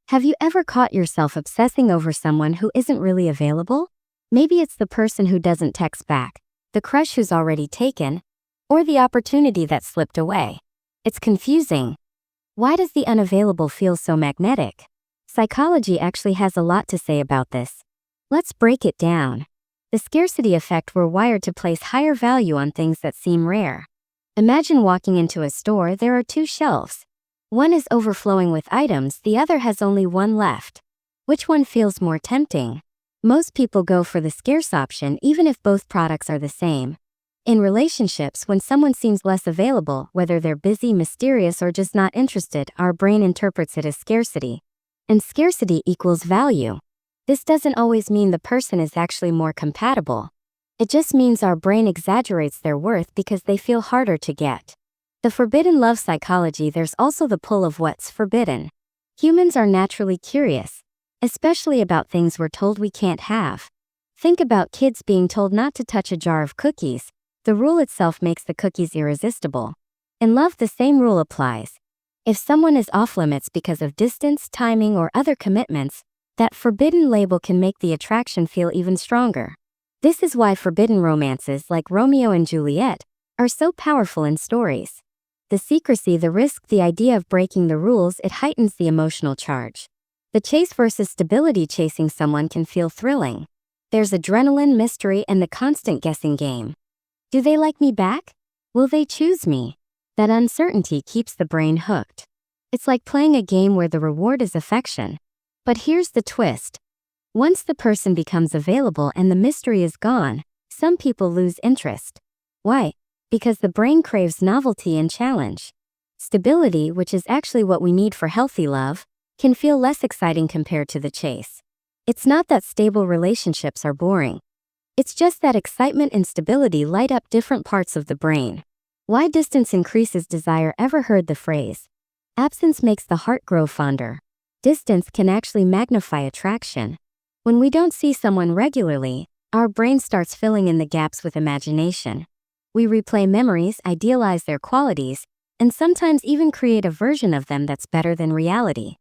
Have you ever caught yourself obsessing over someone who isn't really available? Maybe it's the person who doesn't text back, the crush who's already taken, or the opportunity that slipped away. It's confusing. Why does the unavailable feel so magnetic? Psychology actually has a lot to say about this. Let's break it down. The scarcity effect. We're wired to place higher value on things that seem rare. Imagine walking into a store. There are two shelves. One is overflowing with items, the other has only one left. Which one feels more tempting? Most people go for the scarce option even if both products are the same. In relationships, when someone seems less available, whether they're busy, mysterious, or just not interested, our brain interprets it as scarcity. And scarcity equals value. This doesn't always mean the person is actually more compatible. It just means our brain exaggerates their worth because they feel harder to get. The forbidden love psychology. There's also the pull of what's forbidden. Humans are naturally curious, especially about things we're told we can't have. Think about kids being told not to touch a jar of cookies. The rule itself makes the cookies irresistible. In love, the same rule applies. If someone is off limits because of distance, timing, or other commitments, that forbidden label can make the attraction feel even stronger. This is why forbidden romances like Romeo and Juliet are so powerful in stories. The secrecy, the risk, the idea of breaking the rules, it heightens the emotional charge. The chase versus stability. Chasing someone can feel thrilling. There's adrenaline, mystery, and the constant guessing game. Do they like me back? Will they choose me? That uncertainty keeps the brain hooked. It's like playing a game where the reward is affection. But here's the twist. Once the person becomes available and the mystery is gone, some people lose interest. Why? Because the brain craves novelty and challenge. Stability, which is actually what we need for healthy love, can feel less exciting compared to the chase. It's not that stable relationships are boring. It's just that excitement and stability light up different parts of the brain. Why distance increases desire. Ever heard the phrase, absence makes the heart grow fonder? Distance can actually magnify attraction. When we don't see someone regularly, our brain starts filling in the gaps with imagination. We replay memories, idealize their qualities, and sometimes even create a version of them that's better than reality.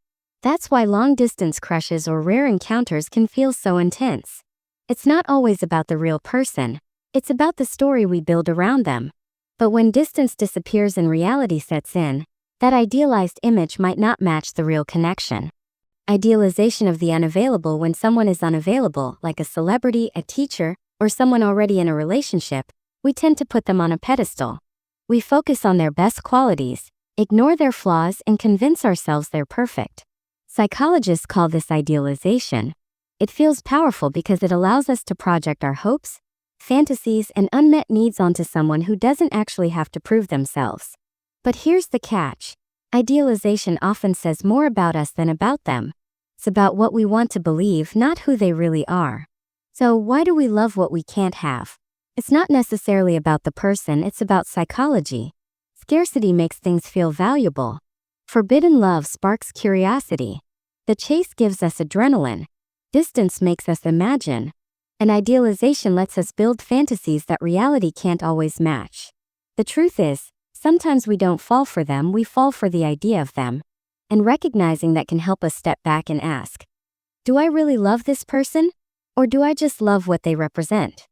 That's why long-distance crushes or rare encounters can feel so intense. It's not always about the real person. It's about the story we build around them. But when distance disappears and reality sets in, that idealized image might not match the real connection. Idealization of the unavailable. When someone is unavailable, like a celebrity, a teacher, or someone already in a relationship, we tend to put them on a pedestal. We focus on their best qualities, ignore their flaws, and convince ourselves they're perfect. Psychologists call this idealization. It feels powerful because it allows us to project our hopes, fantasies, and unmet needs onto someone who doesn't actually have to prove themselves. But here's the catch. Idealization often says more about us than about them. It's about what we want to believe, not who they really are. So why do we love what we can't have? It's not necessarily about the person, it's about psychology. Scarcity makes things feel valuable. Forbidden love sparks curiosity. The chase gives us adrenaline. Distance makes us imagine. And idealization lets us build fantasies that reality can't always match. The truth is, sometimes we don't fall for them, we fall for the idea of them. And recognizing that can help us step back and ask, do I really love this person? Or do I just love what they represent?